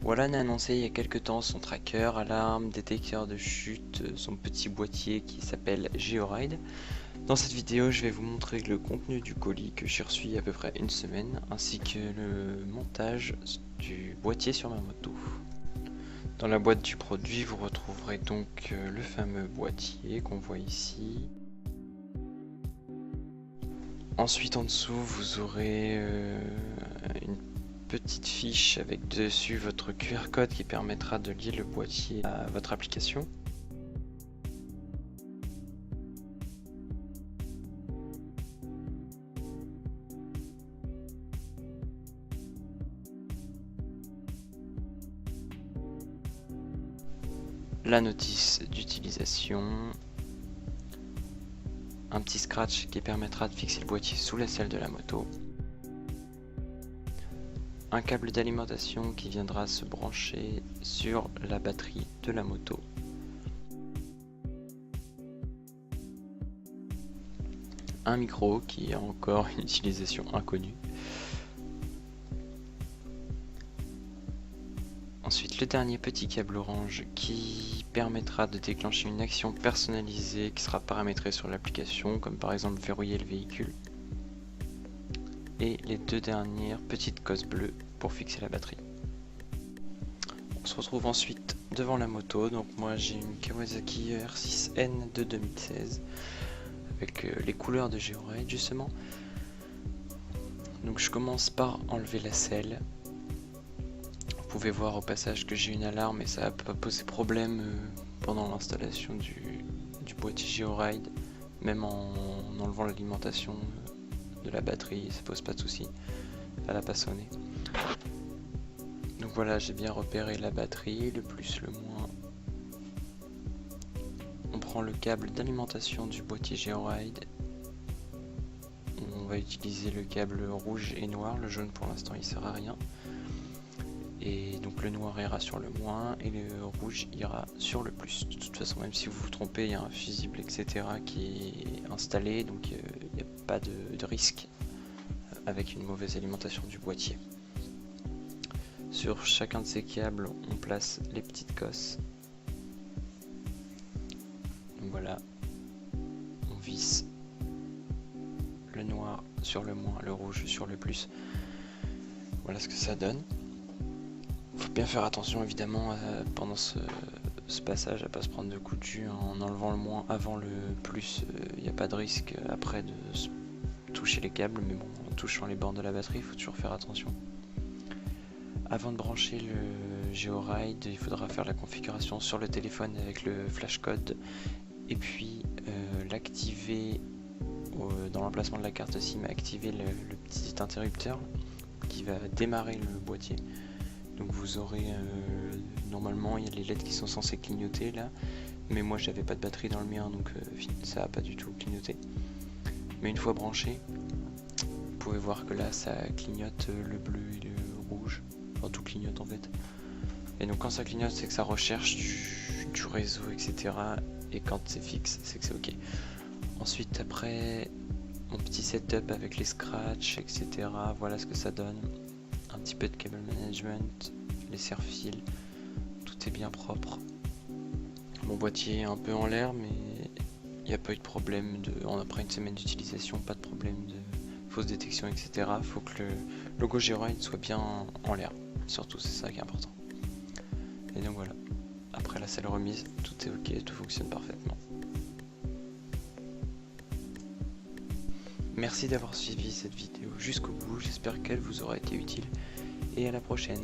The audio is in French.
Wallan a annoncé il y a quelques temps son tracker, alarme, détecteur de chute, son petit boîtier qui s'appelle GeoRide. Dans cette vidéo, je vais vous montrer le contenu du colis que j'ai reçu il y a à peu près une semaine, ainsi que le montage du boîtier sur ma moto. Dans la boîte du produit, vous retrouverez donc le fameux boîtier qu'on voit ici. Ensuite, en dessous, vous aurez une petite fiche avec dessus votre QR code qui permettra de lier le boîtier à votre application. La notice d'utilisation, un petit scratch qui permettra de fixer le boîtier sous la selle de la moto, un câble d'alimentation qui viendra se brancher sur la batterie de la moto, un micro qui a encore une utilisation inconnue. Ensuite, le dernier petit câble orange qui permettra de déclencher une action personnalisée qui sera paramétrée sur l'application, comme par exemple verrouiller le véhicule. Et les deux dernières petites cosses bleues pour fixer la batterie. On se retrouve ensuite devant la moto. Donc moi j'ai une Kawasaki R6N de 2016 avec les couleurs de GeoRide justement. Donc je commence par enlever la selle. Vous pouvez voir au passage que j'ai une alarme et ça n'a pas posé problème pendant l'installation du boîtier GeoRide, même en enlevant l'alimentation de la batterie, ça pose pas de soucis, elle n'a pas sonné. Donc voilà, j'ai bien repéré la batterie, le plus, le moins. On prend le câble d'alimentation du boîtier GeoRide. On va utiliser le câble rouge et noir, le jaune pour l'instant il sert à rien. Et donc le noir ira sur le moins et le rouge ira sur le plus. De toute façon, même si vous vous trompez, il y a un fusible etc. qui est installé, donc il n'y a pas de risque avec une mauvaise alimentation du boîtier. Sur chacun de ces câbles, on place les petites cosses. Donc voilà, on visse le noir sur le moins, le rouge sur le plus. Voilà ce que ça donne. Faut bien faire attention évidemment pendant ce passage à pas se prendre de coups de jus en enlevant le moins avant le plus. Il n'y a pas de risque après de toucher les câbles, mais bon, en touchant les bornes de la batterie, il faut toujours faire attention. Avant de brancher le GeoRide, il faudra faire la configuration sur le téléphone avec le flashcode et puis l'activer dans l'emplacement de la carte SIM, activer le petit interrupteur qui va démarrer le boîtier. Donc vous aurez normalement il y a les LED qui sont censés clignoter là, mais moi j'avais pas de batterie dans le mien donc ça a pas du tout clignoté. Mais une fois branché, vous pouvez voir que là ça clignote le bleu et le rouge, enfin tout clignote en fait. Et donc quand ça clignote c'est que ça recherche du réseau etc. Et quand c'est fixe c'est que c'est ok. Ensuite après mon petit setup avec les scratchs etc. Voilà ce que ça donne. Un petit peu de cable management, les serre-fils, tout est bien propre. Mon boîtier est un peu en l'air mais il n'y a pas eu de problème après une semaine d'utilisation, pas de problème de fausse détection etc. Faut que le logo GeoRide soit bien en l'air, surtout c'est ça qui est important. Et donc voilà, après la selle remise, tout est ok, tout fonctionne parfaitement. Merci d'avoir suivi cette vidéo jusqu'au bout, j'espère qu'elle vous aura été utile et à la prochaine.